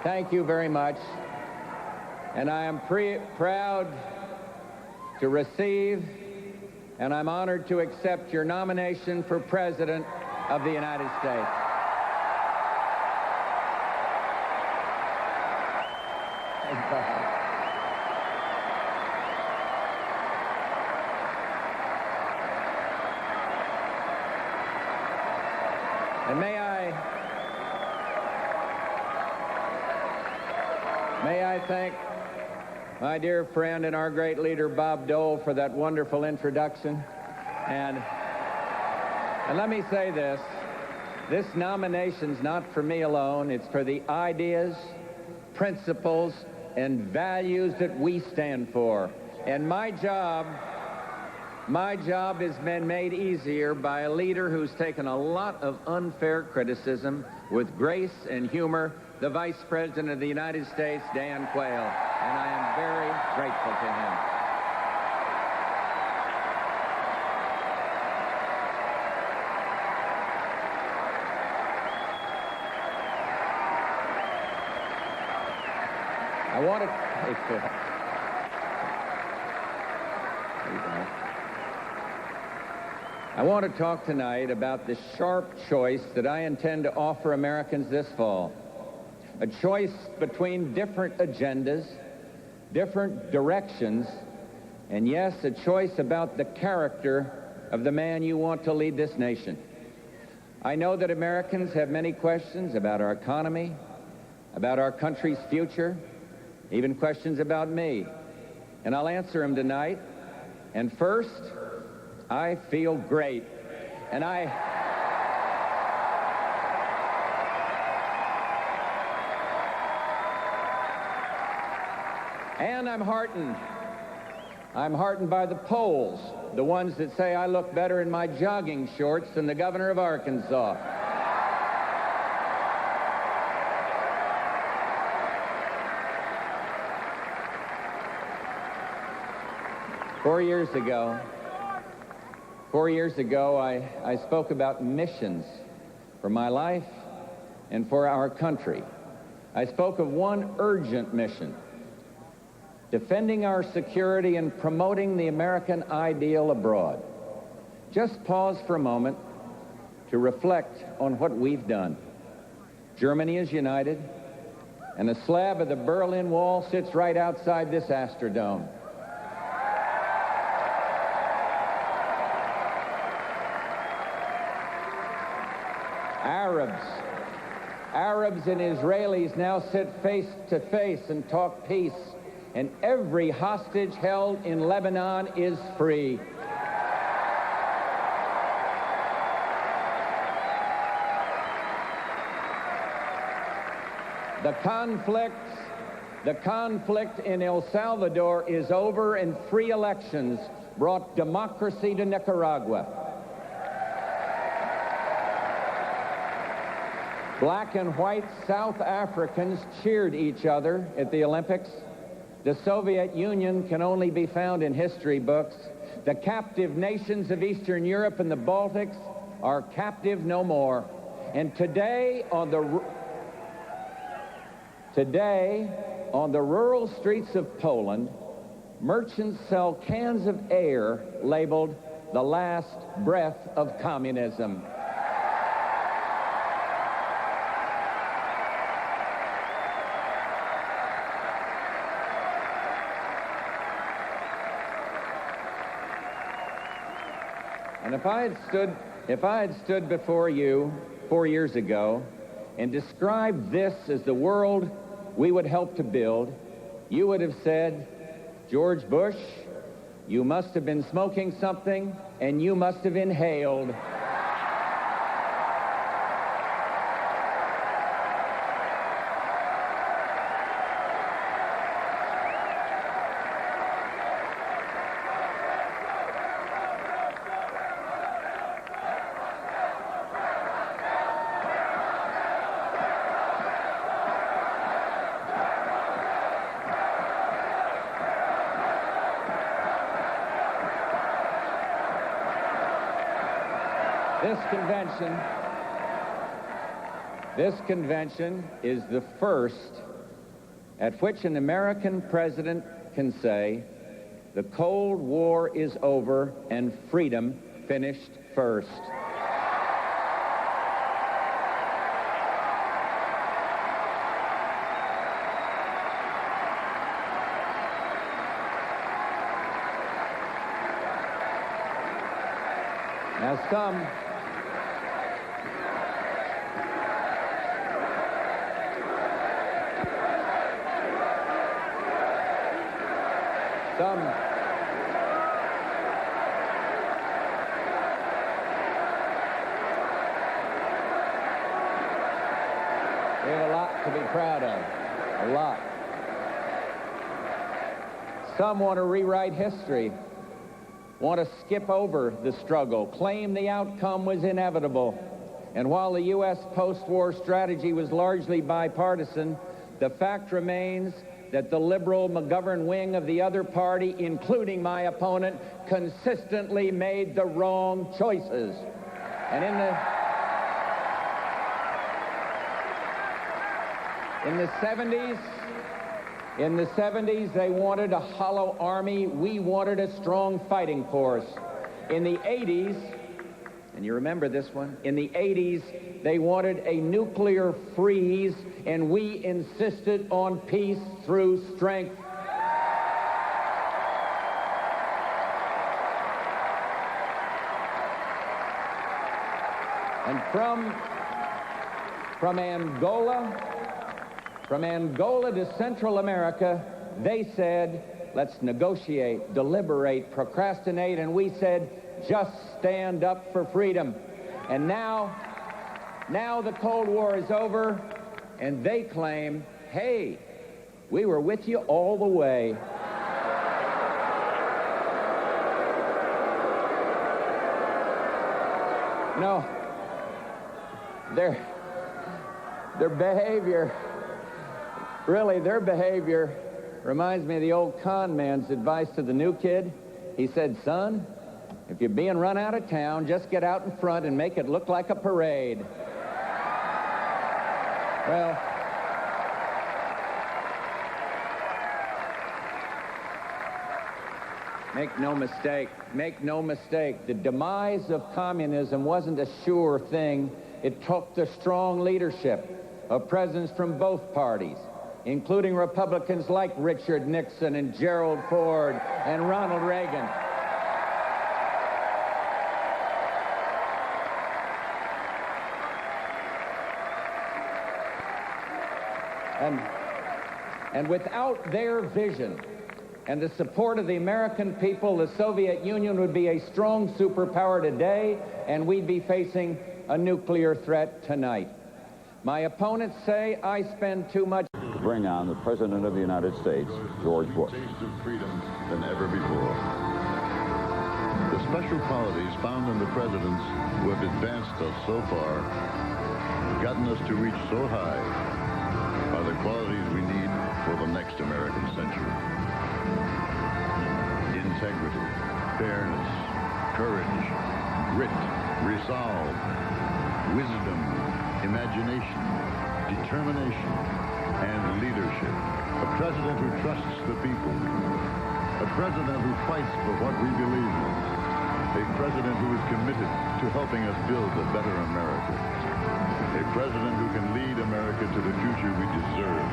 Thank you very much. And I am proud to receive, and I'm honored to accept your nomination for President of the United States. And may I thank my dear friend and our great leader, Bob Dole, for that wonderful introduction. And let me say this nomination's not for me alone. It's for the ideas, principles, and values that we stand for. And my job has been made easier by a leader who's taken a lot of unfair criticism with grace and humor, the Vice President of the United States, Dan Quayle. And I am very grateful to him. I want to talk tonight about the sharp choice that I intend to offer Americans this fall. A choice between different agendas, different directions, and yes, a choice about the character of the man you want to lead this nation. I know that Americans have many questions about our economy, about our country's future, even questions about me. And I'll answer them tonight. And first, I feel great. And I'm heartened. I'm heartened by the polls, the ones that say I look better in my jogging shorts than the governor of Arkansas. 4 years ago, I spoke about missions for my life and for our country. I spoke of one urgent mission: defending our security and promoting the American ideal abroad. Just pause for a moment to reflect on what we've done. Germany is united, and a slab of the Berlin Wall sits right outside this Astrodome. Arabs and Israelis now sit face to face and talk peace, and every hostage held in Lebanon is free. The conflict in El Salvador is over, and free elections brought democracy to Nicaragua. Black and white South Africans cheered each other at the Olympics. The Soviet Union can only be found in history books. The captive nations of Eastern Europe and the Baltics are captive no more. And today, on the rural streets of Poland, merchants sell cans of air labeled "the last breath of communism." And if I had stood before you 4 years ago and described this as the world we would help to build, you would have said, "George Bush, you must have been smoking something, and you must have inhaled." This convention is the first at which an American president can say, the Cold War is over and freedom finished first. Now some we have a lot to be proud of, a lot. Some want to rewrite history, want to skip over the struggle, claim the outcome was inevitable. And while the U.S. post-war strategy was largely bipartisan, the fact remains that the liberal McGovern wing of the other party, including my opponent, consistently made the wrong choices. And in the 70s, they wanted a hollow army. We wanted a strong fighting force. In the 80s, and you remember this one, in the 80s, they wanted a nuclear freeze, and we insisted on peace through strength. And from Angola to Central America, they said, let's negotiate, deliberate, procrastinate, and we said, just stand up for freedom. And now the Cold War is over, and they claim, hey, we were with you all the way. No, their behavior reminds me of the old con man's advice to the new kid. He said, son, if you're being run out of town, just get out in front and make it look like a parade. Well, make no mistake, the demise of communism wasn't a sure thing. It took the strong leadership of presidents from both parties, including Republicans like Richard Nixon and Gerald Ford and Ronald Reagan. And without their vision and the support of the American people, the Soviet Union would be a strong superpower today, and we'd be facing a nuclear threat tonight. My opponents say I spend too much. Bring on the President of the United States, George Bush. Taste of freedom than ever before. The special qualities found in the presidents who have advanced us so far, gotten us to reach so high, are the qualities we need for the next American century. Integrity, fairness, courage, grit, resolve, wisdom, imagination, determination, and leadership. A president who trusts the people. A president who fights for what we believe in. A president who is committed to helping us build a better America. A president who can lead America to the future we deserve.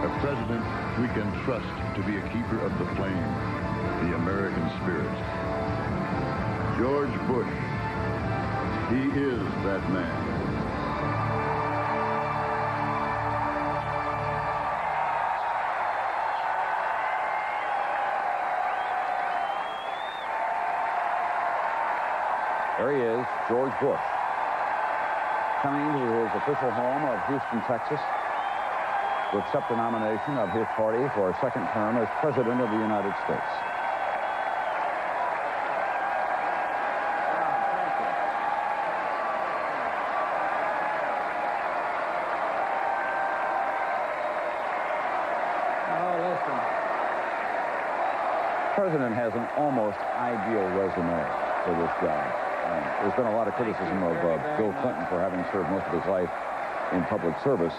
A president we can trust to be a keeper of the flame, the American spirit. George Bush, he is that man. There he is, George Bush, coming to his official home of Houston, Texas, to accept the nomination of his party for a second term as President of the United States. The President has an almost ideal resume for this job. There's been a lot of criticism of Bill Clinton for having served most of his life in public service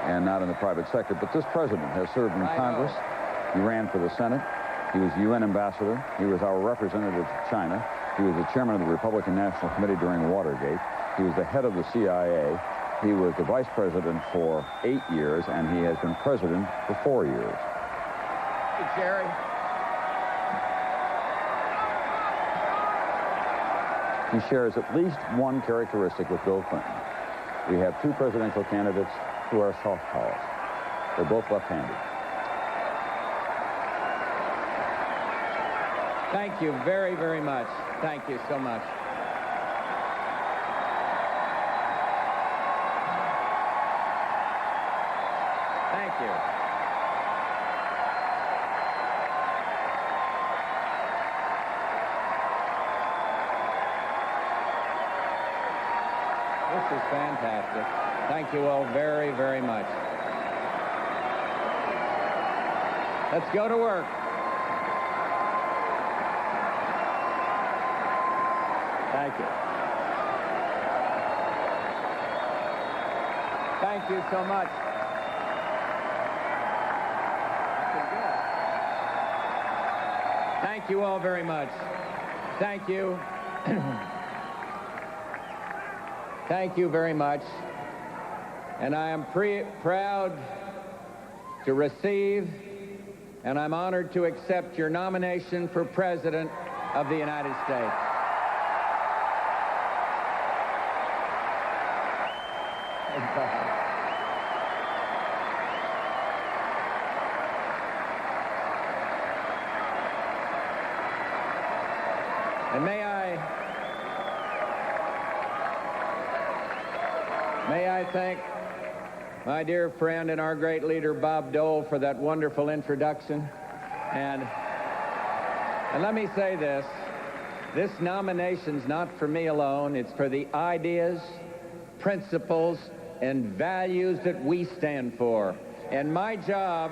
and not in the private sector. But this president has served in Congress. He ran for the Senate. He was UN ambassador. He was our representative to China. He was the chairman of the Republican National Committee during Watergate. He was the head of the CIA. He was the vice president for 8 years, and he has been president for 4 years. Hey, Jerry. He shares at least one characteristic with Bill Clinton. We have two presidential candidates who are southpaws. They're both left-handed. Thank you very, very much. Thank you so much. Thank you. This is fantastic. Thank you all very, very much. Let's go to work. Thank you. Thank you so much. Thank you all very much. Thank you. Thank you very much. And I am proud to receive, and I'm honored to accept your nomination for President of the United States. And may I thank my dear friend and our great leader, Bob Dole, for that wonderful introduction. And let me say this nomination's not for me alone. It's for the ideas, principles, and values that we stand for. And my job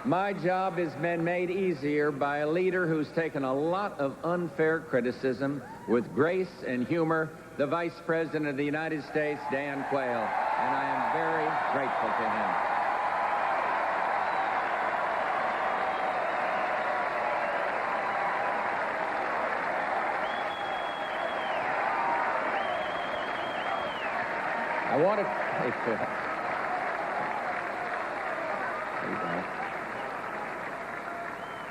has been made easier by a leader who's taken a lot of unfair criticism with grace and humor, the Vice President of the United States, Dan Quayle. And I am very grateful to him. I want to...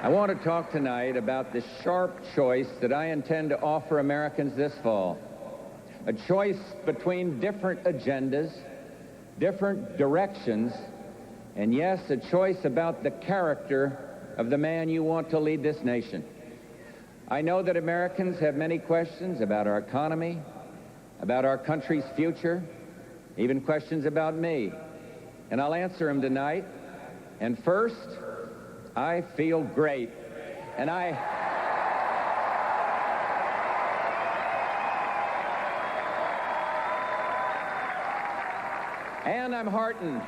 I want to talk tonight about the sharp choice that I intend to offer Americans this fall. A choice between different agendas, different directions, and yes, a choice about the character of the man you want to lead this nation. I know that Americans have many questions about our economy, about our country's future, even questions about me. And I'll answer them tonight. And first, I feel great. And I'm heartened.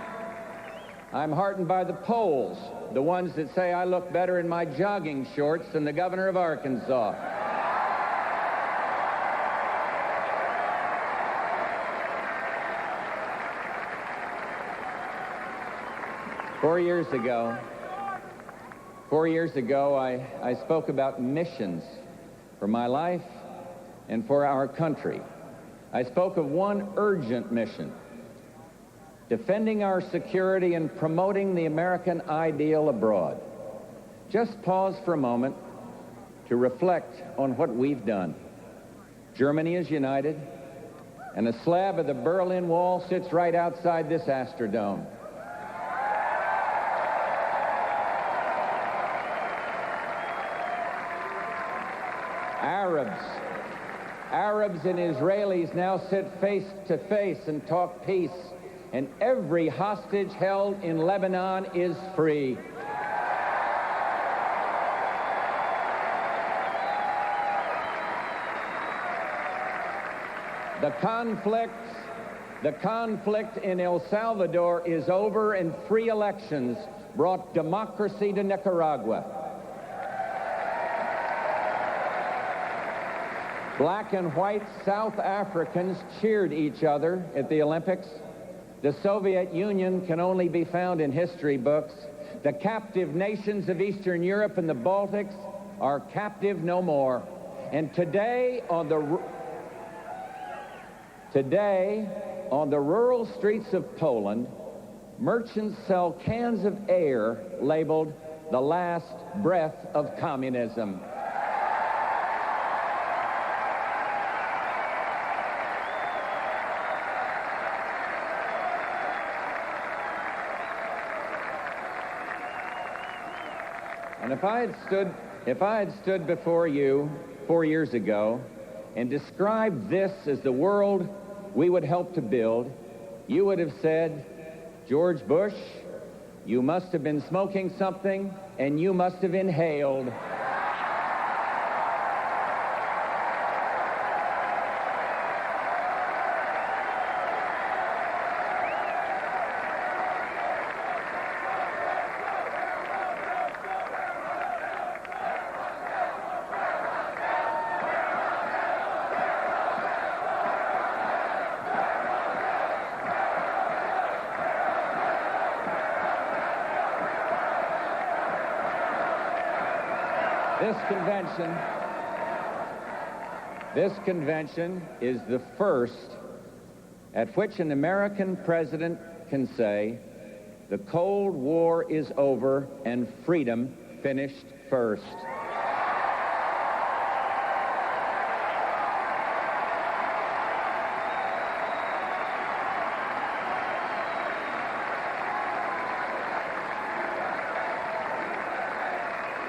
I'm heartened by the polls, the ones that say I look better in my jogging shorts than the governor of Arkansas. Four years ago, I spoke about missions for my life and for our country. I spoke of one urgent mission: defending our security and promoting the American ideal abroad. Just pause for a moment to reflect on what we've done. Germany is united, and a slab of the Berlin Wall sits right outside this Astrodome. Arabs and Israelis now sit face to face and talk peace, and every hostage held in Lebanon is free. The conflict in El Salvador is over, and free elections brought democracy to Nicaragua. Black and white South Africans cheered each other at the Olympics, The Soviet Union can only be found in history books. The captive nations of Eastern Europe and the Baltics are captive no more. And today, on the rural streets of Poland, merchants sell cans of air labeled "the last breath of communism." And if I had stood before you 4 years ago and described this as the world we would help to build, you would have said, "George Bush, you must have been smoking something and you must have inhaled." This convention is the first at which an American president can say, "The Cold War is over and freedom finished first."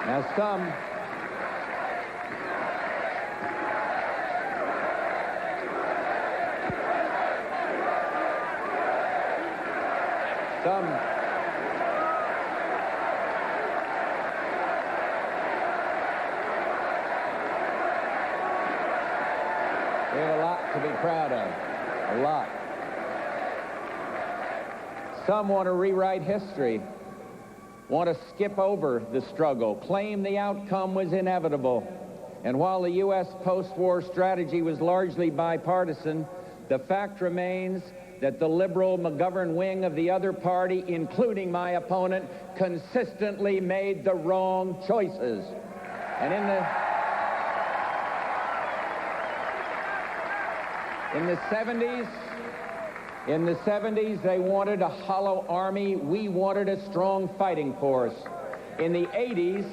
Now some we have a lot to be proud of, a lot. Some want to rewrite history, want to skip over the struggle, claim the outcome was inevitable. And while the U.S. post-war strategy was largely bipartisan, the fact remains that the liberal McGovern wing of the other party, including my opponent, consistently made the wrong choices. And in the 70s, they wanted a hollow army. We wanted a strong fighting force. In the 80s,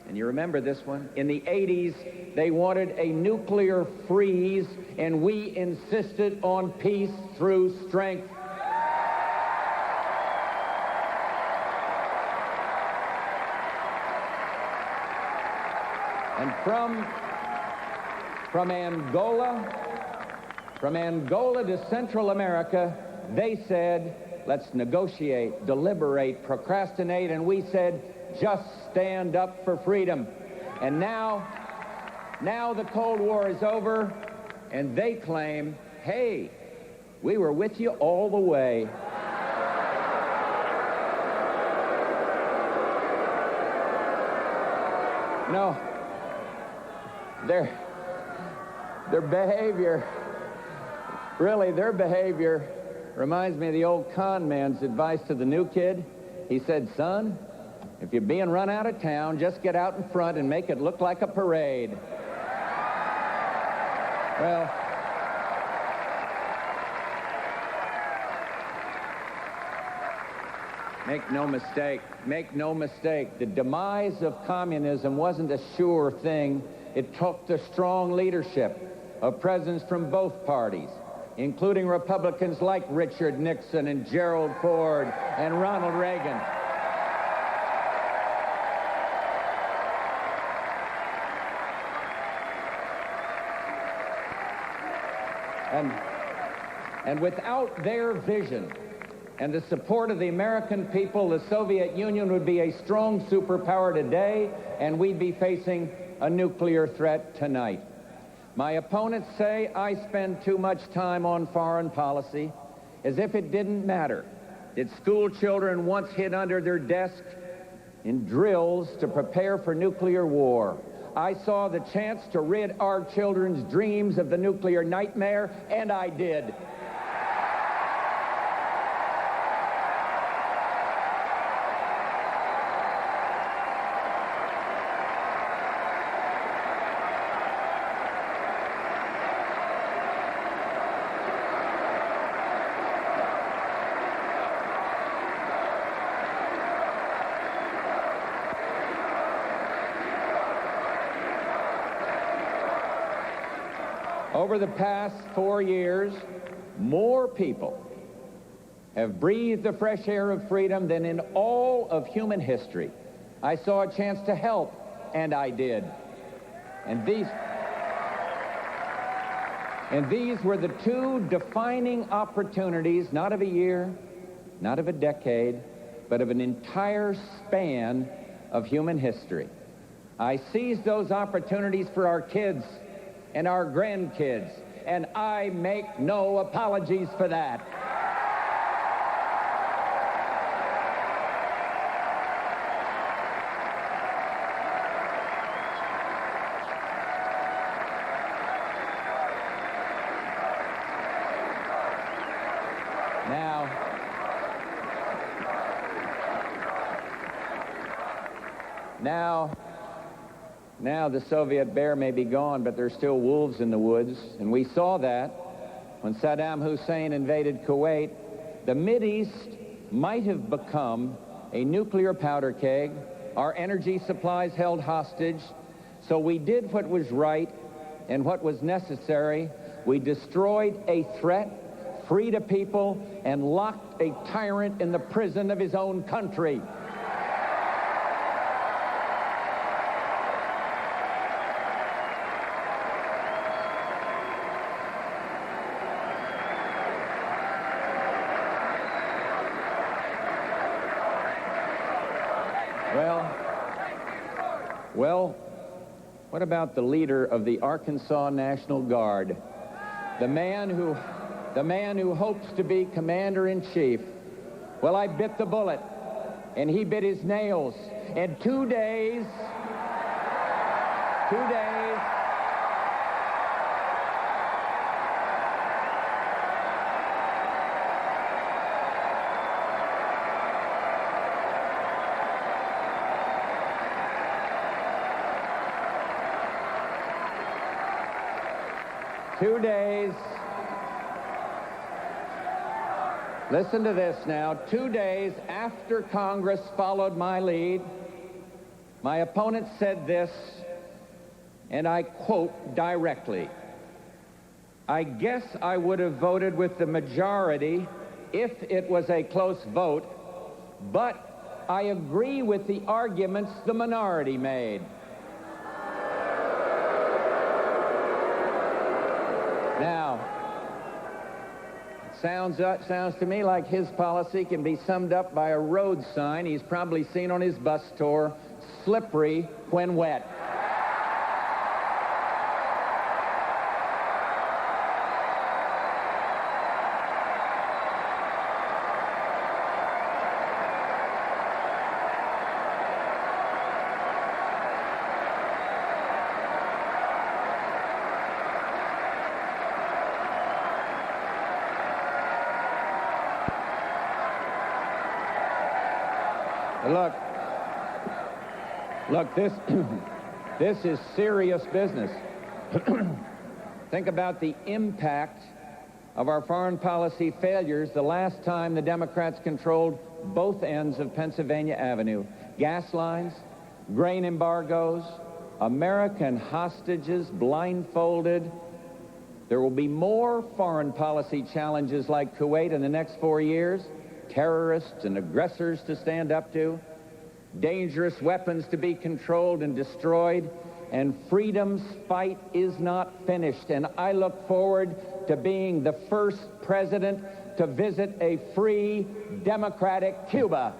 and you remember this one, in the 80s, they wanted a nuclear freeze, and we insisted on peace through strength. And from Angola to Central America, they said, "Let's negotiate, deliberate, procrastinate," and we said, "Just stand up for freedom." And now the Cold War is over, and they claim, "Hey, we were with you all the way." No, their behavior reminds me of the old con man's advice to the new kid. He said, "Son, if you're being run out of town, just get out in front and make it look like a parade." Well, make no mistake, the demise of communism wasn't a sure thing. It took the strong leadership of presidents from both parties, including Republicans like Richard Nixon and Gerald Ford and Ronald Reagan. And without their vision and the support of the American people, the Soviet Union would be a strong superpower today, and we'd be facing a nuclear threat tonight. My opponents say I spend too much time on foreign policy, as if it didn't matter. Did school children once hid under their desk in drills to prepare for nuclear war? I saw the chance to rid our children's dreams of the nuclear nightmare, and I did. Over the past 4 years, more people have breathed the fresh air of freedom than in all of human history. I saw a chance to help, and I did. And these were the two defining opportunities, not of a year, not of a decade, but of an entire span of human history. I seized those opportunities for our kids and our grandkids, and I make no apologies for that. Now the Soviet bear may be gone, but there's still wolves in the woods, and we saw that when Saddam Hussein invaded Kuwait. The Mideast might have become a nuclear powder keg, our energy supplies held hostage, so we did what was right and what was necessary. We destroyed a threat, freed a people, and locked a tyrant in the prison of his own country. Well, what about the leader of the Arkansas National Guard? The man who hopes to be commander-in-chief. Well, I bit the bullet, and he bit his nails. And 2 days, 2 days. Listen to this now. 2 days after Congress followed my lead, my opponent said this, and I quote directly, "I guess I would have voted with the majority if it was a close vote, but I agree with the arguments the minority made." Now, it sounds to me like his policy can be summed up by a road sign he's probably seen on his bus tour: slippery when wet. Look, this is serious business. Think about the impact of our foreign policy failures the last time the Democrats controlled both ends of Pennsylvania Avenue. Gas lines, grain embargoes, American hostages blindfolded. There will be more foreign policy challenges like Kuwait in the next 4 years. Terrorists and aggressors to stand up to, dangerous weapons to be controlled and destroyed, and freedom's fight is not finished. And I look forward to being the first president to visit a free, democratic Cuba.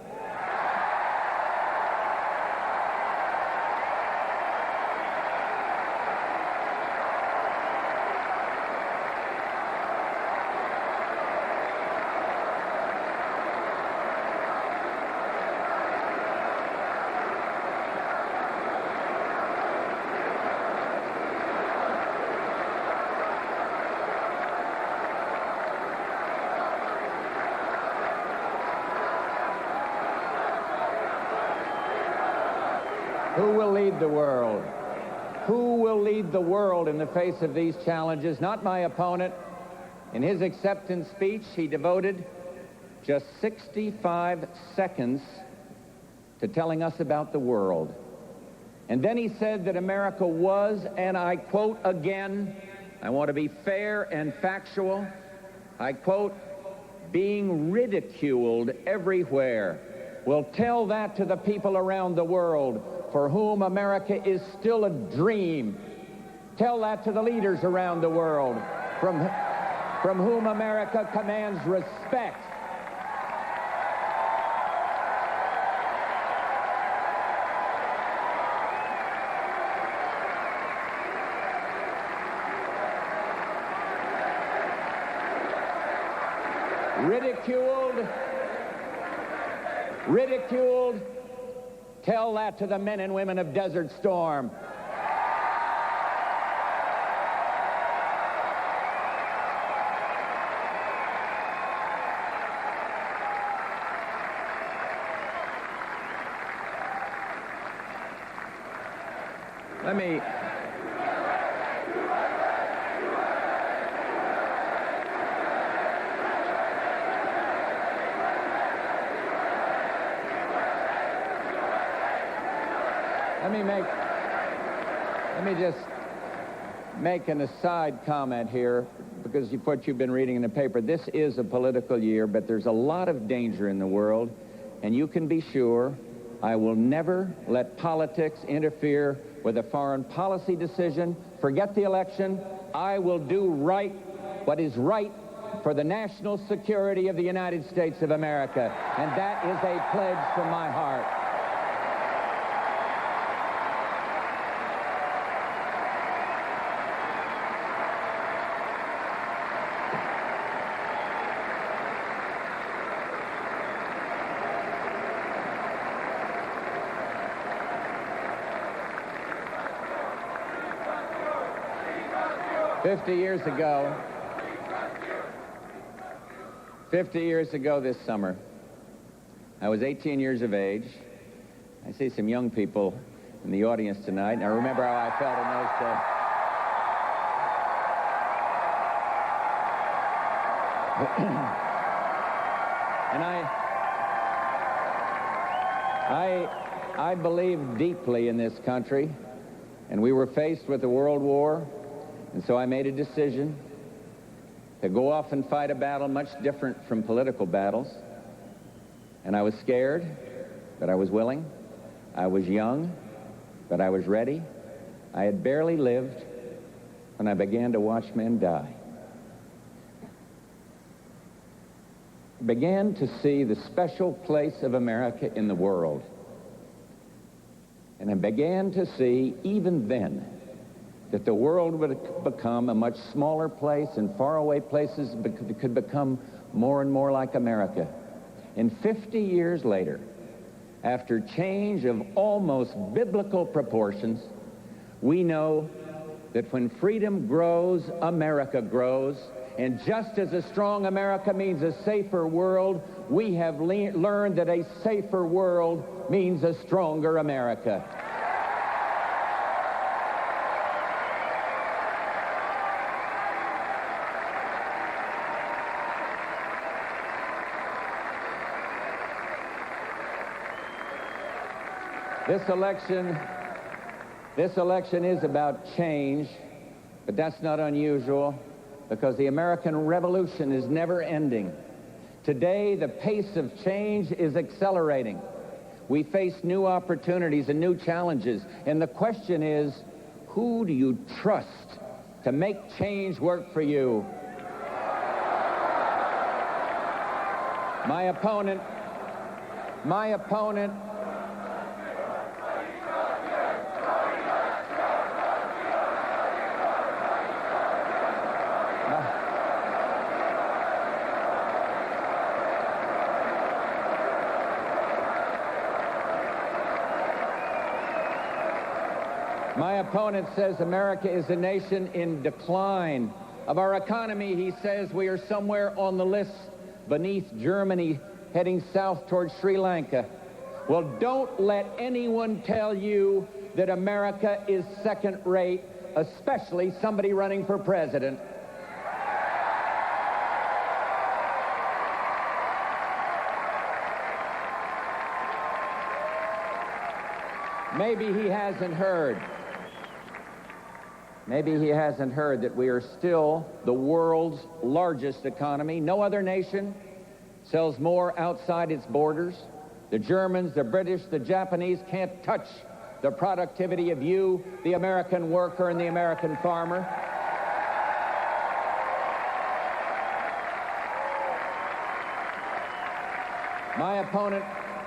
Who will lead the world? Who will lead the world in the face of these challenges? Not my opponent. In his acceptance speech, he devoted just 65 seconds to telling us about the world. And then he said that America was, and I quote again, I want to be fair and factual. I quote, being ridiculed everywhere. We'll tell that to the people around the world for whom America is still a dream. Tell that to the leaders around the world from whom America commands respect. Ridiculed, tell that to the men and women of Desert Storm. Let me just make an aside comment here, because what you've been reading in the paper. This is a political year, but there's a lot of danger in the world, and you can be sure I will never let politics interfere with a foreign policy decision. Forget the election. I will do what is right for the national security of the United States of America, and that is a pledge from my heart. Fifty years ago this summer, I was 18 years of age. I see some young people in the audience tonight, and I remember how I felt in those days. And I believe deeply in this country, and we were faced with the World War. And so I made a decision to go off and fight a battle much different from political battles. And I was scared, but I was willing. I was young, but I was ready. I had barely lived when I began to watch men die. I began to see the special place of America in the world. And I began to see, even then, that the world would become a much smaller place, and faraway places could become more and more like America. And 50 years later, after change of almost biblical proportions, we know that when freedom grows, America grows. And just as a strong America means a safer world, we have learned that a safer world means a stronger America. This election is about change, but that's not unusual, because the American Revolution is never ending. Today, the pace of change is accelerating. We face new opportunities and new challenges, and the question is, who do you trust to make change work for you? My opponent says America is a nation in decline. Of our economy, he says we are somewhere on the list beneath Germany, heading south towards Sri Lanka. Well, don't let anyone tell you that America is second-rate, especially somebody running for president. Maybe he hasn't heard. Maybe he hasn't heard that we are still the world's largest economy. No other nation sells more outside its borders. The Germans, the British, the Japanese can't touch the productivity of you, the American worker and the American farmer.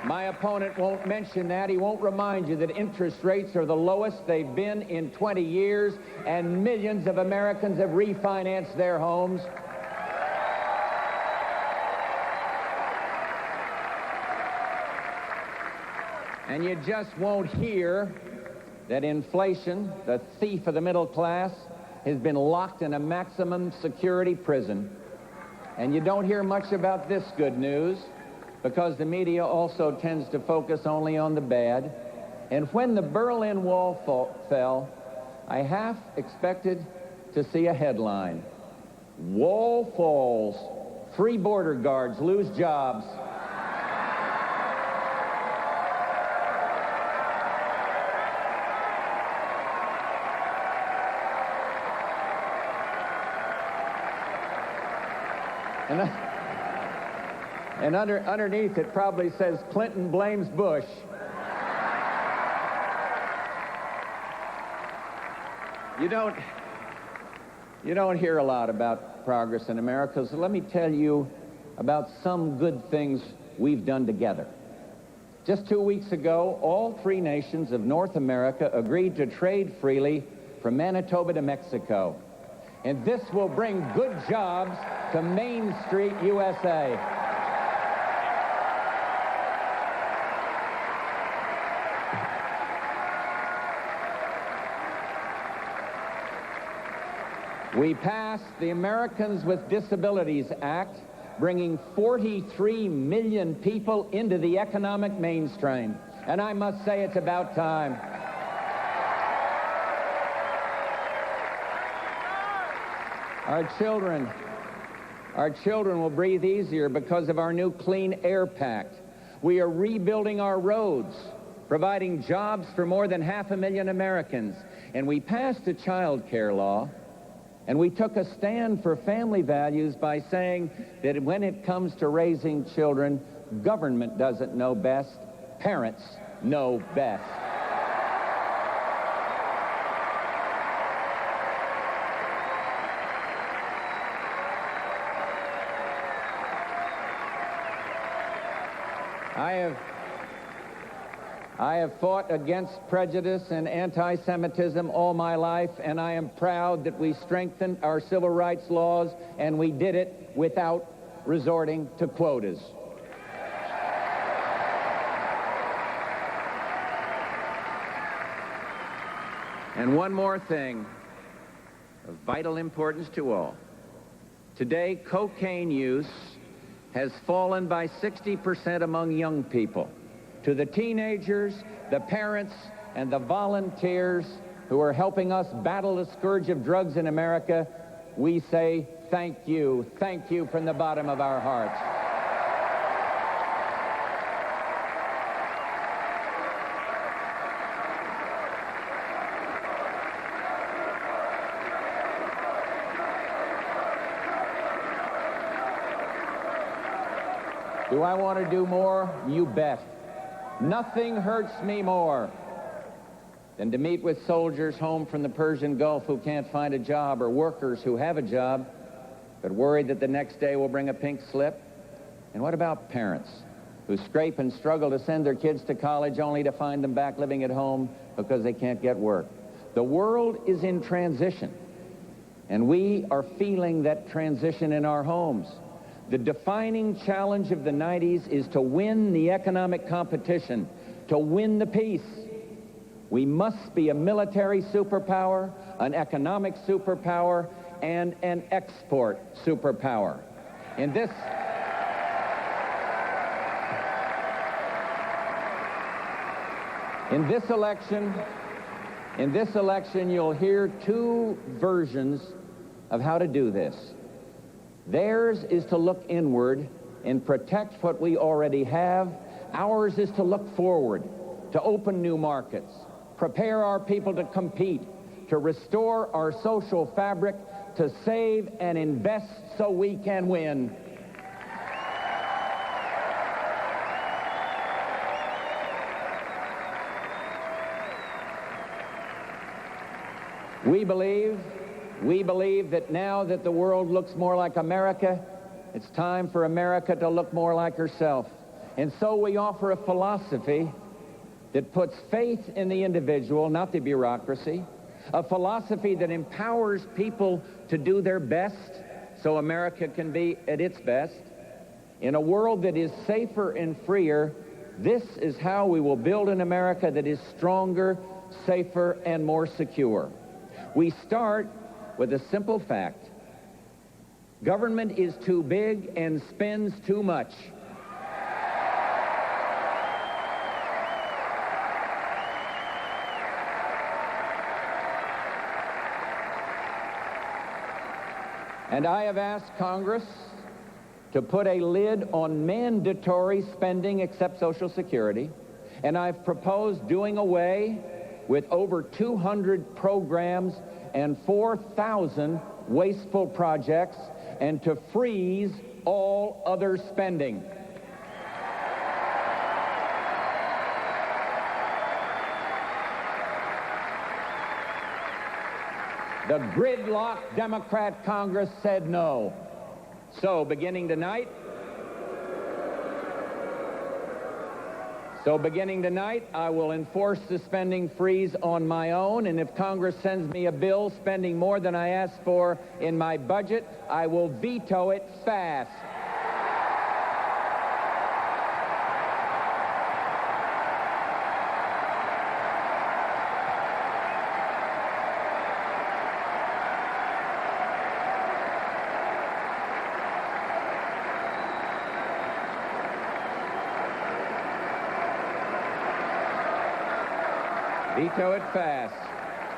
My opponent won't mention that. He won't remind you that interest rates are the lowest they've been in 20 years, and millions of Americans have refinanced their homes. And you just won't hear that inflation, the thief of the middle class, has been locked in a maximum security prison. And you don't hear much about this good news, because the media also tends to focus only on the bad. And when the Berlin Wall fell, I half expected to see a headline: Wall falls, free border guards lose jobs. And underneath it probably says Clinton blames Bush. You don't hear a lot about progress in America, so let me tell you about some good things we've done together. Just 2 weeks ago, all three nations of North America agreed to trade freely from Manitoba to Mexico. And this will bring good jobs to Main Street, USA. We passed the Americans with Disabilities Act, bringing 43 million people into the economic mainstream. And I must say, it's about time. Our children will breathe easier because of our new Clean Air Pact. We are rebuilding our roads, providing jobs for more than 500,000 Americans. And we passed a child care law, and we took a stand for family values by saying that when it comes to raising children, government doesn't know best, parents know best. I have fought against prejudice and anti-Semitism all my life, and I am proud that we strengthened our civil rights laws, and we did it without resorting to quotas. And one more thing of vital importance to all. Today, cocaine use has fallen by 60% among young people. To the teenagers, the parents, and the volunteers who are helping us battle the scourge of drugs in America, we say thank you from the bottom of our hearts. Do I want to do more? You bet. Nothing hurts me more than to meet with soldiers home from the Persian Gulf who can't find a job, or workers who have a job but worried that the next day will bring a pink slip. And what about parents who scrape and struggle to send their kids to college only to find them back living at home because they can't get work? The world is in transition, and we are feeling that transition in our homes. The defining challenge of the 90s is to win the economic competition, to win the peace. We must be a military superpower, an economic superpower, and an export superpower. In this election, you'll hear two versions of how to do this. Theirs is to look inward and protect what we already have. Ours is to look forward, to open new markets, prepare our people to compete, to restore our social fabric, to save and invest so we can win. We believe that now that the world looks more like America, it's time for America to look more like herself. And so we offer a philosophy that puts faith in the individual, not the bureaucracy, a philosophy that empowers people to do their best so America can be at its best. In a world that is safer and freer, this is how we will build an America that is stronger, safer, and more secure. We start with a simple fact. Government is too big and spends too much. And I have asked Congress to put a lid on mandatory spending except Social Security, and I've proposed doing away with over 200 programs and 4,000 wasteful projects, and to freeze all other spending. The gridlock Democrat Congress said no. So beginning tonight, I will enforce the spending freeze on my own, and if Congress sends me a bill spending more than I asked for in my budget, I will veto it fast. Veto it fast.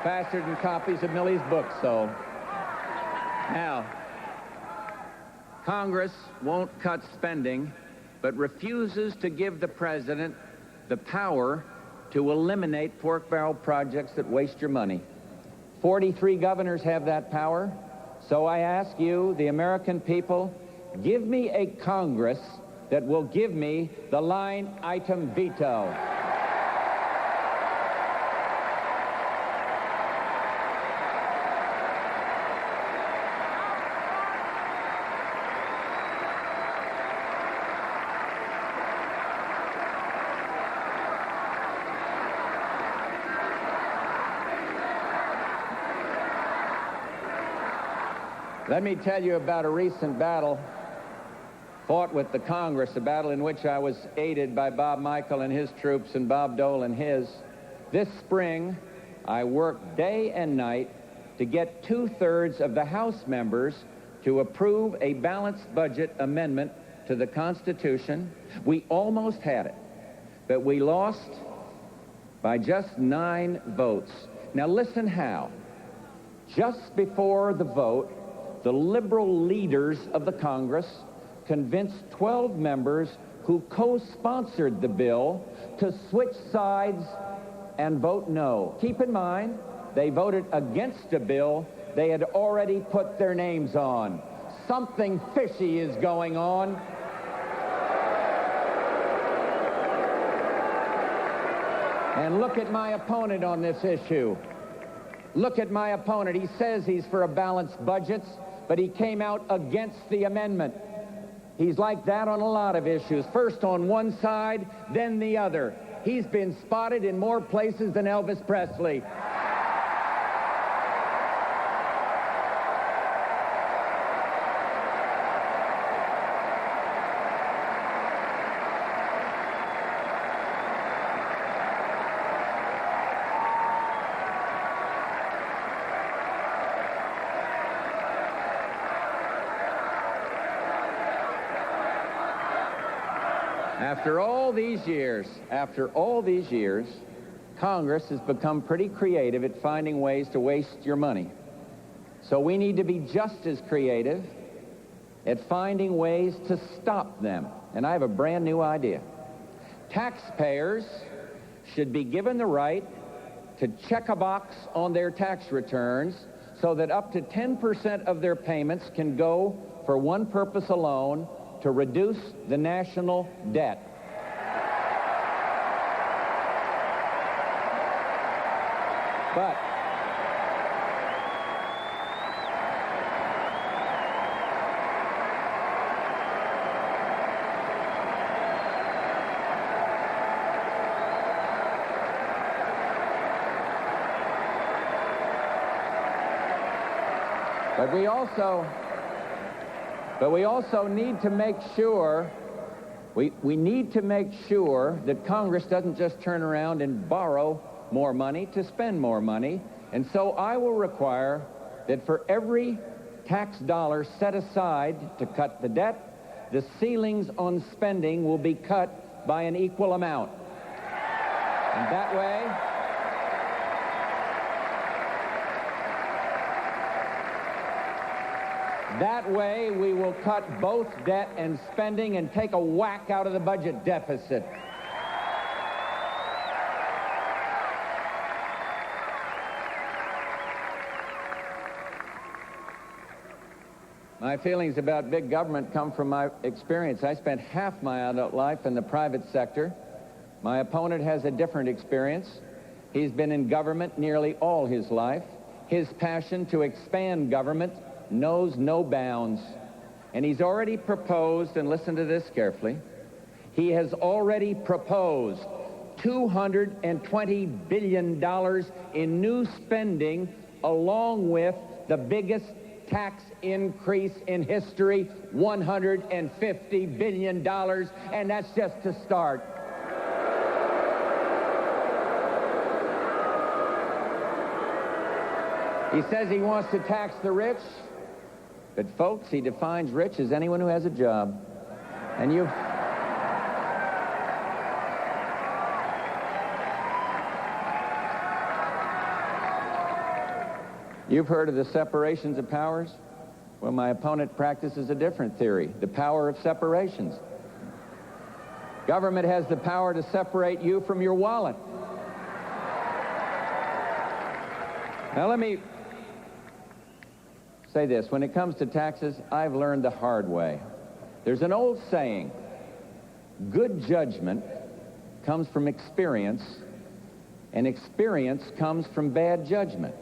Faster than copies of Millie's book, so. Now, Congress won't cut spending, but refuses to give the president the power to eliminate pork barrel projects that waste your money. 43 governors have that power. So I ask you, the American people, give me a Congress that will give me the line item veto. Let me tell you about a recent battle fought with the Congress, a battle in which I was aided by Bob Michael and his troops and Bob Dole and his. This spring, I worked day and night to get 2/3 of the House members to approve a balanced budget amendment to the Constitution. We almost had it, but we lost by just 9 votes. Now listen how. Just before the vote, the liberal leaders of the Congress convinced 12 members who co-sponsored the bill to switch sides and vote no. Keep in mind, they voted against a bill they had already put their names on. Something fishy is going on. And look at my opponent on this issue. Look at my opponent. He says he's for a balanced budget, but he came out against the amendment. He's like that on a lot of issues. First on one side, then the other. He's been spotted in more places than Elvis Presley. After all these years, Congress has become pretty creative at finding ways to waste your money. So we need to be just as creative at finding ways to stop them. And I have a brand new idea. Taxpayers should be given the right to check a box on their tax returns so that up to 10% of their payments can go for one purpose alone, to reduce the national debt. But we also need to make sure, we need to make sure that Congress doesn't just turn around and borrow more money to spend more money. And so I will require that for every tax dollar set aside to cut the debt, the ceilings on spending will be cut by an equal amount. And that way we will cut both debt and spending and take a whack out of the budget deficit. My feelings about big government come from my experience. I spent half my adult life in the private sector. My opponent has a different experience. He's been in government nearly all his life. His passion to expand government knows no bounds. And he's already proposed, and listen to this carefully, he has already proposed $220 billion in new spending, along with the biggest tax increase in history, $150 billion, and that's just to start. He says he wants to tax the rich, but folks, he defines rich as anyone who has a job. And you've heard of the separations of powers? Well, my opponent practices a different theory, the power of separations. Government has the power to separate you from your wallet. Now, let me say this. When it comes to taxes, I've learned the hard way. There's an old saying, good judgment comes from experience, and experience comes from bad judgment.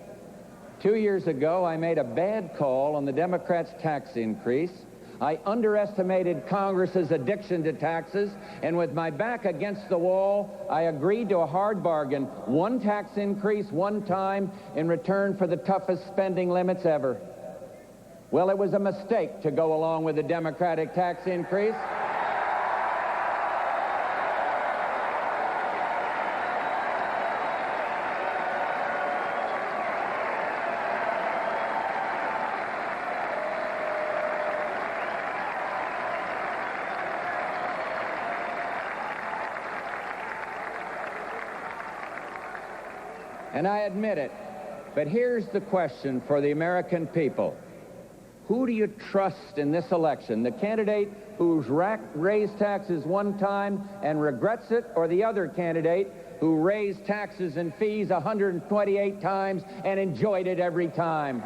2 years ago, I made a bad call on the Democrats' tax increase. I underestimated Congress's addiction to taxes, and with my back against the wall, I agreed to a hard bargain. One tax increase, one time, in return for the toughest spending limits ever. Well, it was a mistake to go along with the Democratic tax increase. And I admit it, but here's the question for the American people. Who do you trust in this election? The candidate who's raised taxes one time and regrets it, or the other candidate who raised taxes and fees 128 times and enjoyed it every time?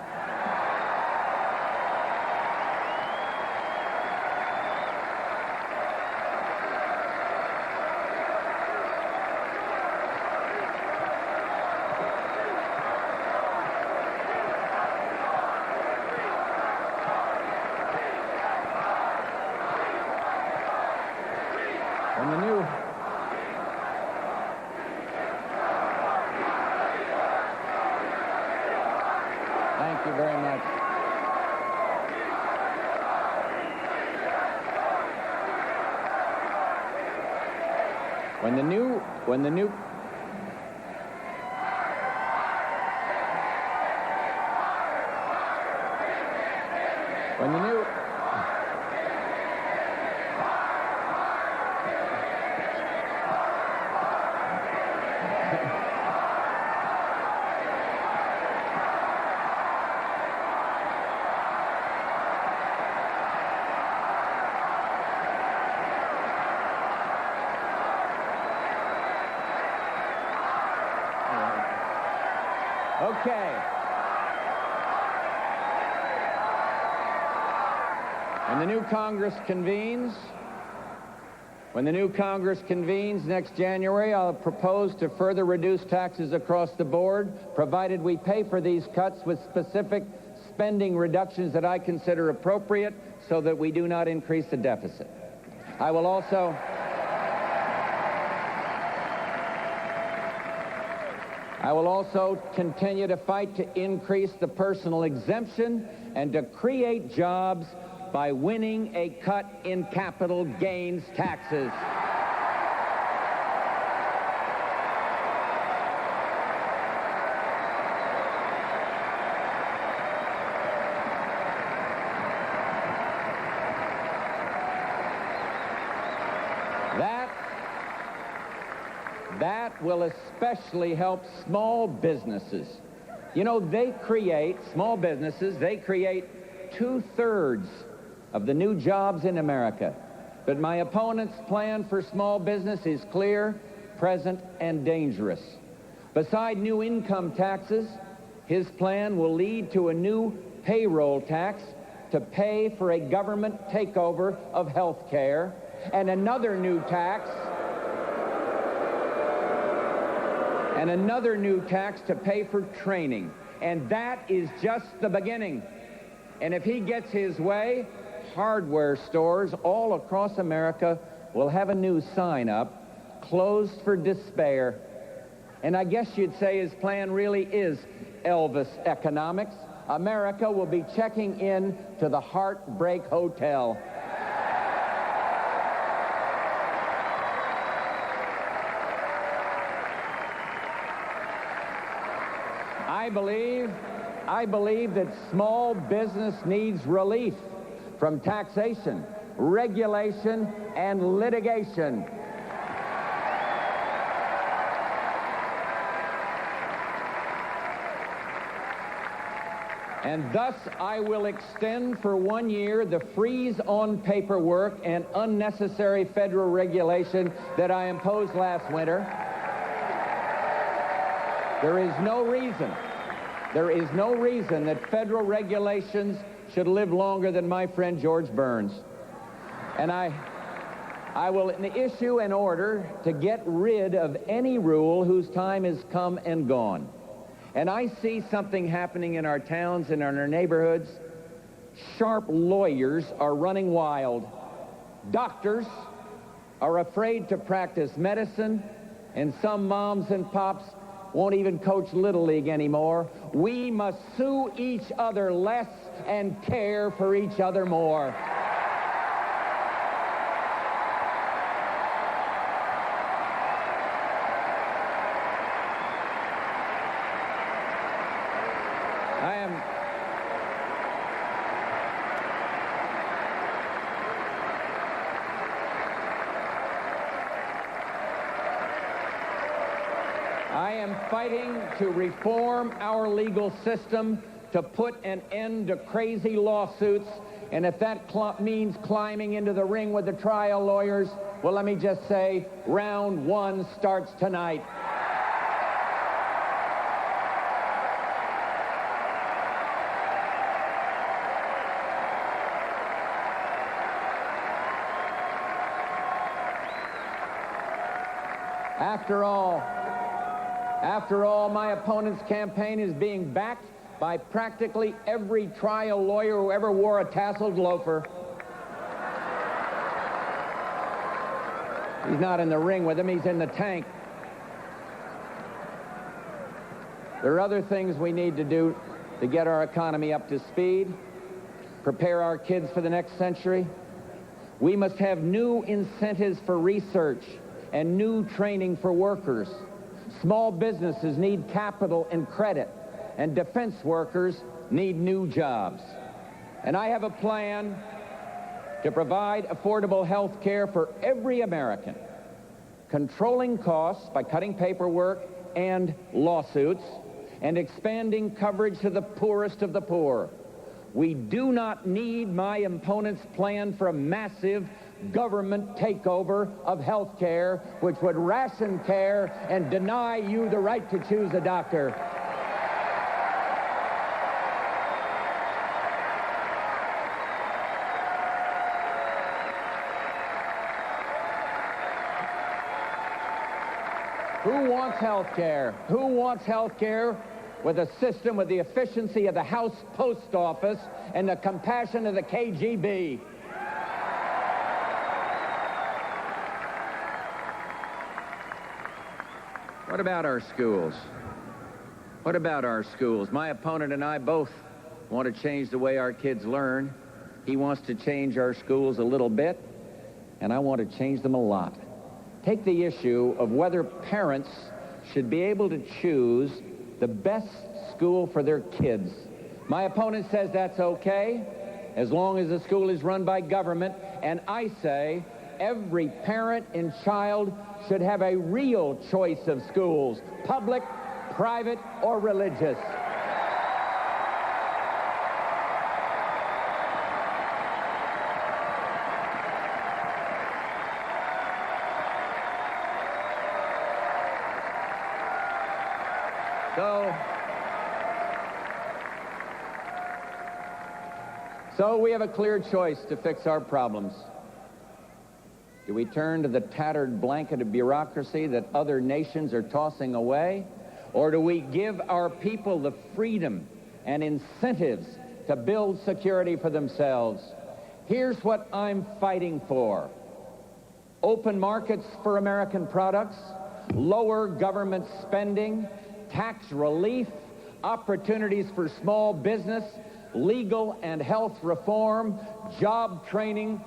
Thank you very much. When the new Okay. When the new Congress convenes next January, I'll propose to further reduce taxes across the board, provided we pay for these cuts with specific spending reductions that I consider appropriate so that we do not increase the deficit. I will also continue to fight to increase the personal exemption and to create jobs by winning a cut in capital gains taxes. That will especially help small businesses. You know, small businesses create 2/3 of the new jobs in America. But my opponent's plan for small business is clear, present, and dangerous. Beside new income taxes, his plan will lead to a new payroll tax to pay for a government takeover of health care, and another new tax to pay for training. And that is just the beginning. And if he gets his way, hardware stores all across America will have a new sign up, closed for despair. And I guess you'd say his plan really is Elvis economics. America will be checking in to the Heartbreak Hotel. I believe that small business needs relief from taxation, regulation, and litigation. And thus, I will extend for 1 year the freeze on paperwork and unnecessary federal regulation that I imposed last winter. There is no reason that federal regulations should live longer than my friend George Burns. And I will issue an order to get rid of any rule whose time has come and gone. And I see something happening in our towns and in our neighborhoods. Sharp lawyers are running wild. Doctors are afraid to practice medicine, and some moms and pops won't even coach Little League anymore. We must sue each other less and care for each other more. I am fighting to reform our legal system, to put an end to crazy lawsuits, and if that means climbing into the ring with the trial lawyers, well, let me just say, round one starts tonight. After all, my opponent's campaign is being backed by practically every trial lawyer who ever wore a tasseled loafer. He's not in the ring with him, he's in the tank. There are other things we need to do to get our economy up to speed, prepare our kids for the next century. We must have new incentives for research and new training for workers. Small businesses need capital and credit, and defense workers need new jobs. And I have a plan to provide affordable health care for every American, controlling costs by cutting paperwork and lawsuits, and expanding coverage to the poorest of the poor. We do not need my opponent's plan for a massive government takeover of health care, which would ration care and deny you the right to choose a doctor. Who wants health care? Who wants health care with a system with the efficiency of the House Post Office and the compassion of the KGB? What about our schools? What about our schools? My opponent and I both want to change the way our kids learn. He wants to change our schools a little bit, and I want to change them a lot. Take the issue of whether parents should be able to choose the best school for their kids. My opponent says that's okay, as long as the school is run by government, and I say every parent and child should have a real choice of schools, public, private, or religious. So we have a clear choice to fix our problems. Do we turn to the tattered blanket of bureaucracy that other nations are tossing away? Or do we give our people the freedom and incentives to build security for themselves? Here's what I'm fighting for. Open markets for American products, lower government spending, tax relief, opportunities for small business, legal and health reform, job training,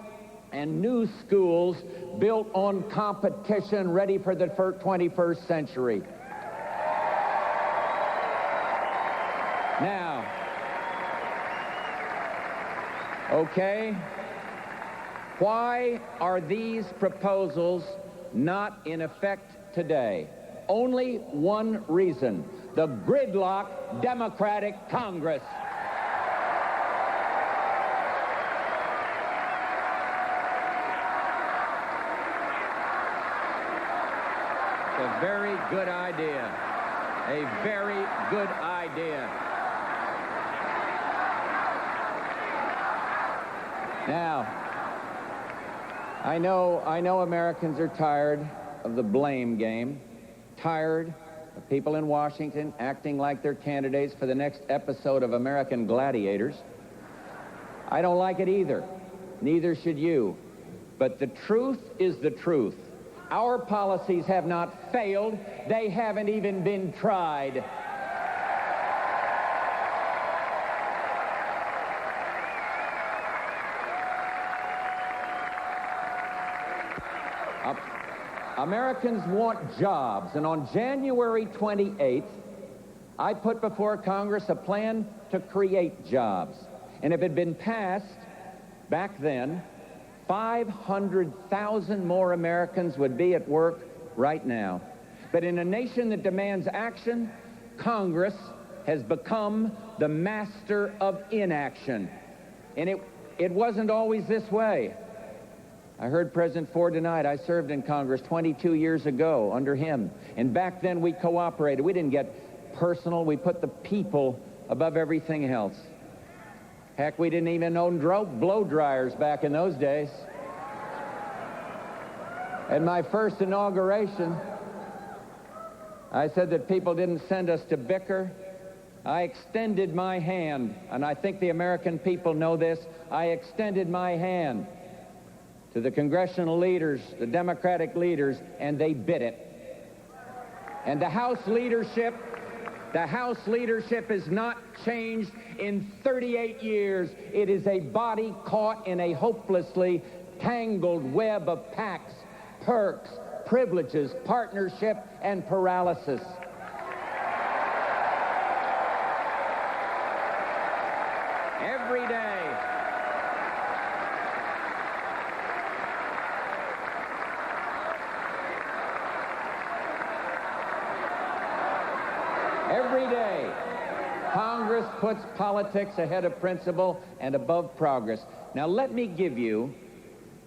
and new schools built on competition ready for the 21st century. Now, okay, why are these proposals not in effect today? Only one reason: the gridlock Democratic Congress. A very good idea. A very good idea. Now, I know Americans are tired of the blame game, tired of people in Washington acting like they're candidates for the next episode of American Gladiators. I don't like it either. Neither should you. But the truth is the truth. Our policies have not failed. They haven't even been tried. Americans want jobs, and on January 28th, I put before Congress a plan to create jobs. And if it had been passed back then, 500,000 more Americans would be at work right now. But in a nation that demands action, Congress has become the master of inaction. And it wasn't always this way. I heard President Ford tonight. I served in Congress 22 years ago under him. And back then we cooperated. We didn't get personal. We put the people above everything else. Heck, we didn't even own blow dryers back in those days. At my first inauguration, I said that people didn't send us to bicker. I extended my hand, and I think the American people know this. I extended my hand to the congressional leaders, the Democratic leaders, and they bit it. And the House leadership is not changed in 38 years. It is a body caught in a hopelessly tangled web of PACs, perks, privileges, partnership, and paralysis. Every day, Congress puts politics ahead of principle and above progress. Now, let me give you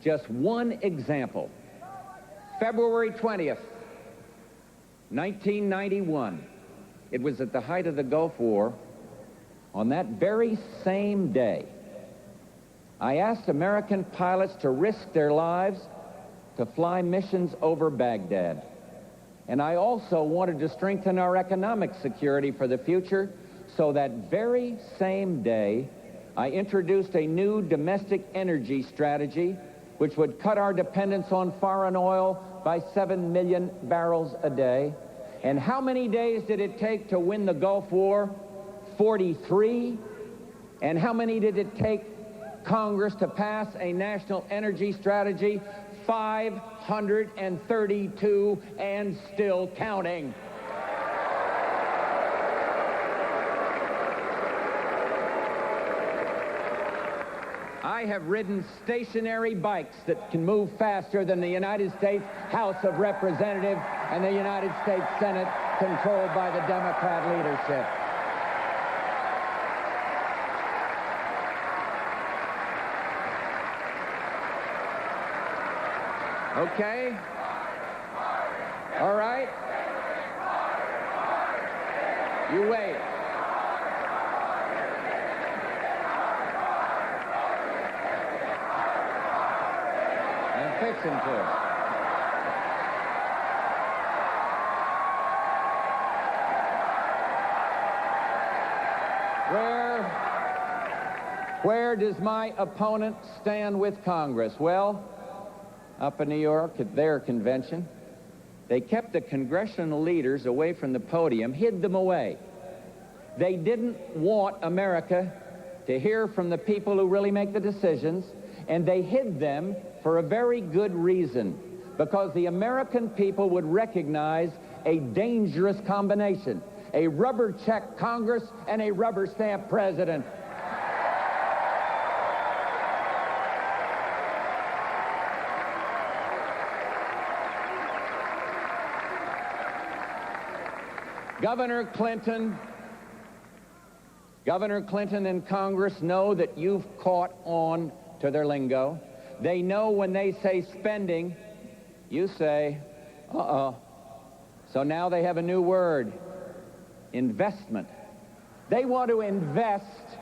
just one example. February 20th, 1991. It was at the height of the Gulf War. On that very same day, I asked American pilots to risk their lives to fly missions over Baghdad. And I also wanted to strengthen our economic security for the future, so that very same day, I introduced a new domestic energy strategy which would cut our dependence on foreign oil by 7 million barrels a day. And how many days did it take to win the Gulf War? 43. And how many did it take Congress to pass a national energy strategy? 532, and still counting. I have ridden stationary bikes that can move faster than the United States House of Representatives and the United States Senate, controlled by the Democrat leadership. Okay? All right? You wait. Fixing to. Where does my opponent stand with Congress? Well, up in New York at their convention, they kept the congressional leaders away from the podium, hid them away. They didn't want America to hear from the people who really make the decisions, and they hid them for a very good reason, because the American people would recognize a dangerous combination: a rubber check Congress and a rubber stamp president. Governor Clinton and Congress know that you've caught on to their lingo. They know when they say spending, you say, uh-oh. So now they have a new word: investment. They want to invest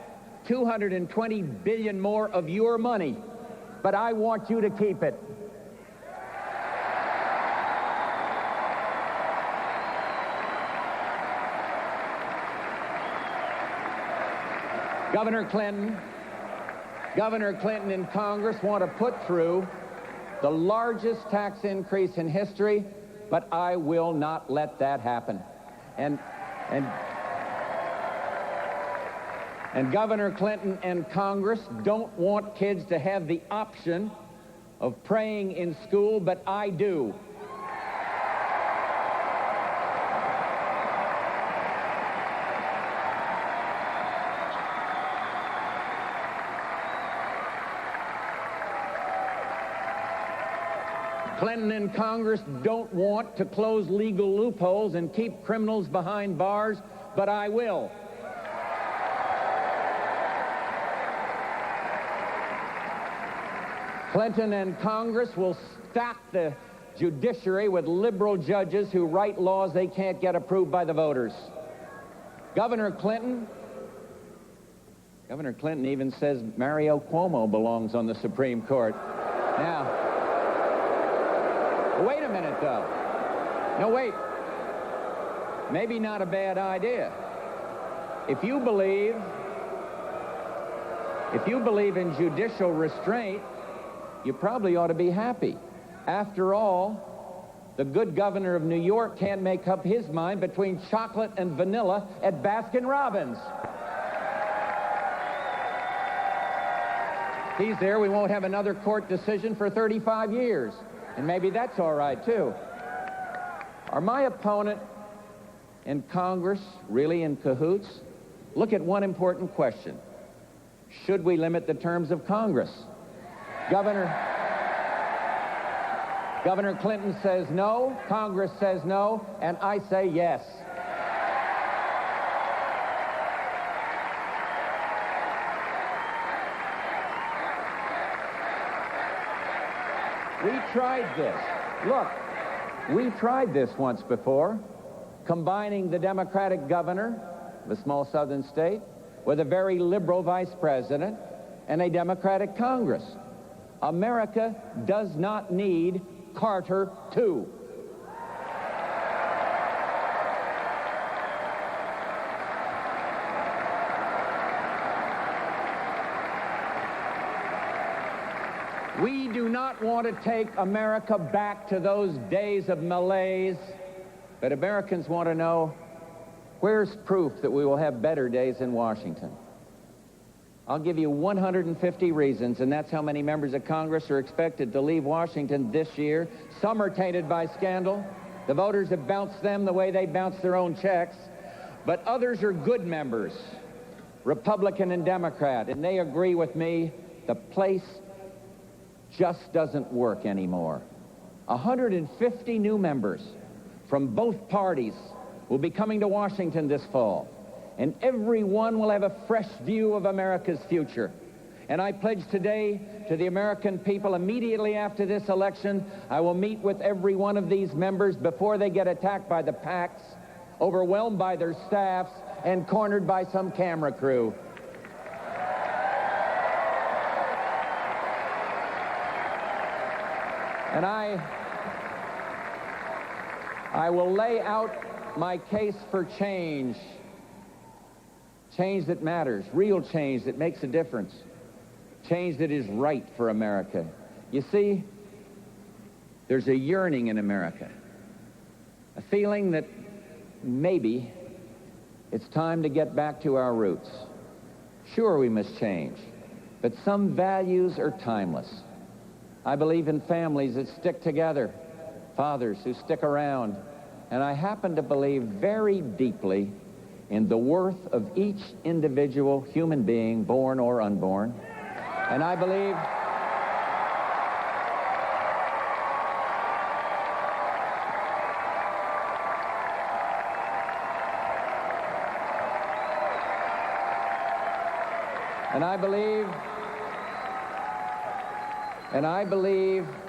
$220 billion more of your money, but I want you to keep it. Governor Clinton and Congress want to put through the largest tax increase in history, but I will not let that happen. And Governor Clinton and Congress don't want kids to have the option of praying in school, but I do. Clinton and Congress don't want to close legal loopholes and keep criminals behind bars, but I will. Clinton and Congress will stack the judiciary with liberal judges who write laws they can't get approved by the voters. Governor Clinton even says Mario Cuomo belongs on the Supreme Court. Now, wait a minute, though. No, wait. Maybe not a bad idea. If you believe in judicial restraint, you probably ought to be happy. After all, the good governor of New York can't make up his mind between chocolate and vanilla at Baskin-Robbins. He's there. We won't have another court decision for 35 years. And maybe that's all right, too. Are my opponent and Congress really in cahoots? Look at one important question. Should we limit the terms of Congress? Governor Clinton says no, Congress says no, and I say yes. We tried this. Look, we tried this once before, combining the Democratic governor of a small southern state with a very liberal vice president and a Democratic Congress. America does not need Carter II. We do not want to take America back to those days of malaise, but Americans want to know, where's proof that we will have better days in Washington? I'll give you 150 reasons, and that's how many members of Congress are expected to leave Washington this year. Some are tainted by scandal. The voters have bounced them the way they bounce their own checks. But others are good members, Republican and Democrat, and they agree with me, the place just doesn't work anymore. 150 new members from both parties will be coming to Washington this fall, and every one will have a fresh view of America's future. And I pledge today to the American people, immediately after this election, I will meet with every one of these members before they get attacked by the PACs, overwhelmed by their staffs, and cornered by some camera crew. And I will lay out my case for change. Change that matters, real change that makes a difference. Change that is right for America. You see, there's a yearning in America, a feeling that maybe it's time to get back to our roots. Sure, we must change, but some values are timeless. I believe in families that stick together, fathers who stick around, and I happen to believe very deeply in the worth of each individual human being, born or unborn. And I believe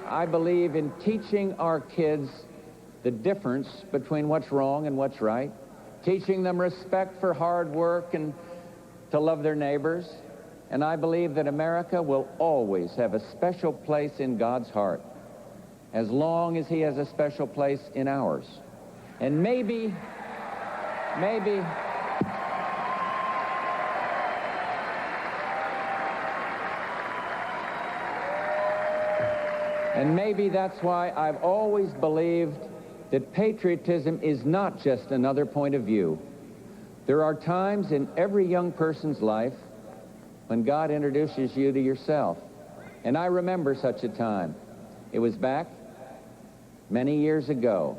I believe in teaching our kids the difference between what's wrong and what's right, teaching them respect for hard work and to love their neighbors. And I believe that America will always have a special place in God's heart, as long as he has a special place in ours. And maybe that's why I've always believed that patriotism is not just another point of view. There are times in every young person's life when God introduces you to yourself. And I remember such a time. It was back many years ago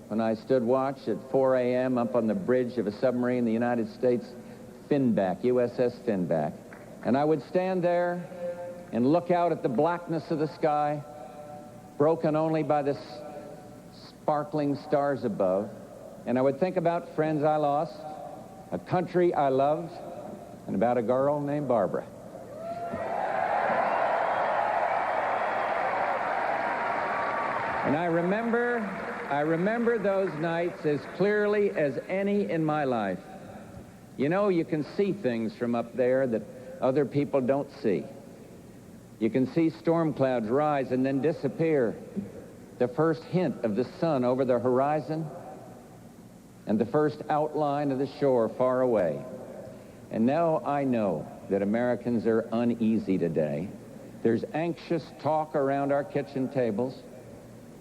when I stood watch at 4 a.m. up on the bridge of a submarine, the United States Finback, USS Finback. And I would stand there and look out at the blackness of the sky, broken only by the sparkling stars above. And I would think about friends I lost, a country I loved, and about a girl named Barbara. And I remember those nights as clearly as any in my life. You know, you can see things from up there that other people don't see. You can see storm clouds rise and then disappear, the first hint of the sun over the horizon, and the first outline of the shore far away. And now I know that Americans are uneasy today. There's anxious talk around our kitchen tables.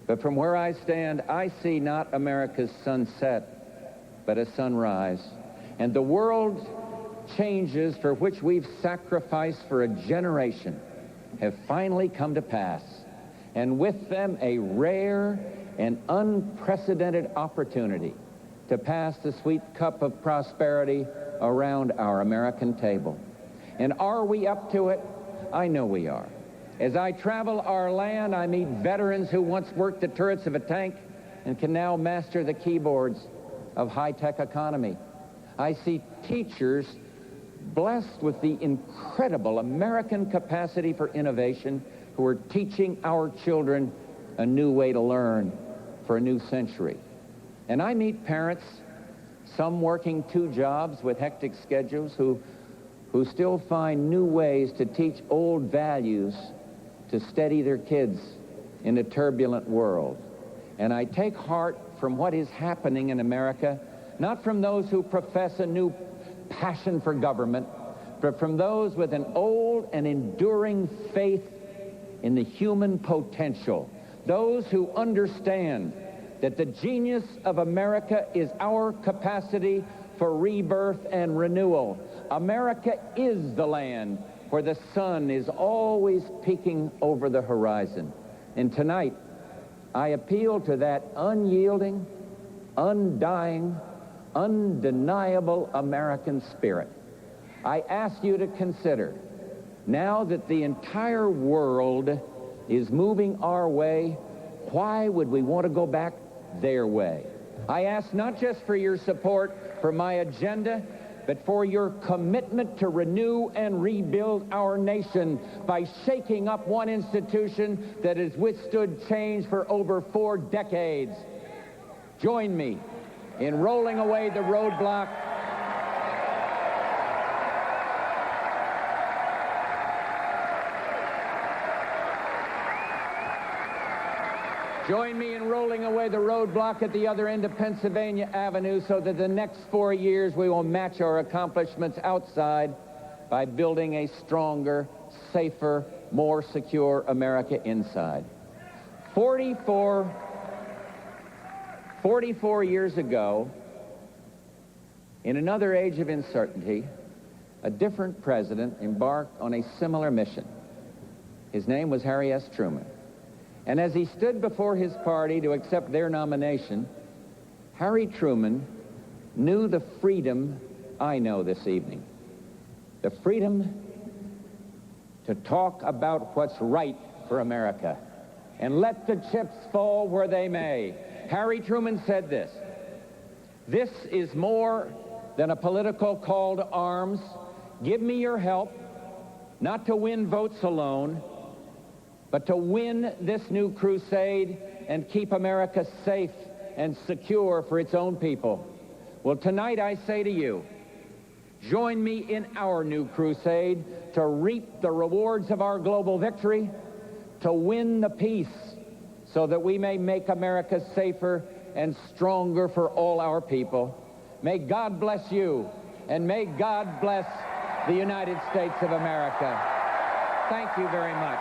But from where I stand, I see not America's sunset, but a sunrise. And the world changes for which we've sacrificed for a generation have finally come to pass. And with them, a rare and unprecedented opportunity to pass the sweet cup of prosperity around our American table. And are we up to it? I know we are. As I travel our land, I meet veterans who once worked the turrets of a tank and can now master the keyboards of high-tech economy. I see teachers blessed with the incredible American capacity for innovation who are teaching our children a new way to learn for a new century. And I meet parents, some working 2 jobs with hectic schedules, who still find new ways to teach old values to steady their kids in a turbulent world. And I take heart from what is happening in America, not from those who profess a new passion for government, but from those with an old and enduring faith in the human potential, those who understand that the genius of America is our capacity for rebirth and renewal. America is the land where the sun is always peeking over the horizon. And tonight, I appeal to that unyielding, undying, undeniable American spirit. I ask you to consider, now that the entire world is moving our way, why would we want to go back their way? I ask not just for your support for my agenda, but for your commitment to renew and rebuild our nation by shaking up one institution that has withstood change for over 4 decades. Join me in rolling away the roadblock Join me in rolling away the roadblock at the other end of Pennsylvania Avenue so that the next 4 years we will match our accomplishments outside by building a stronger, safer, more secure America inside. 44 years ago, in another age of uncertainty, a different president embarked on a similar mission. His name was Harry S. Truman. And as he stood before his party to accept their nomination, Harry Truman knew the freedom I know this evening. The freedom to talk about what's right for America and let the chips fall where they may. Harry Truman said this: "This is more than a political call to arms. Give me your help, not to win votes alone, but to win this new crusade and keep America safe and secure for its own people." Well, tonight I say to you, join me in our new crusade to reap the rewards of our global victory, to win the peace so that we may make America safer and stronger for all our people. May God bless you, and may God bless the United States of America. Thank you very much.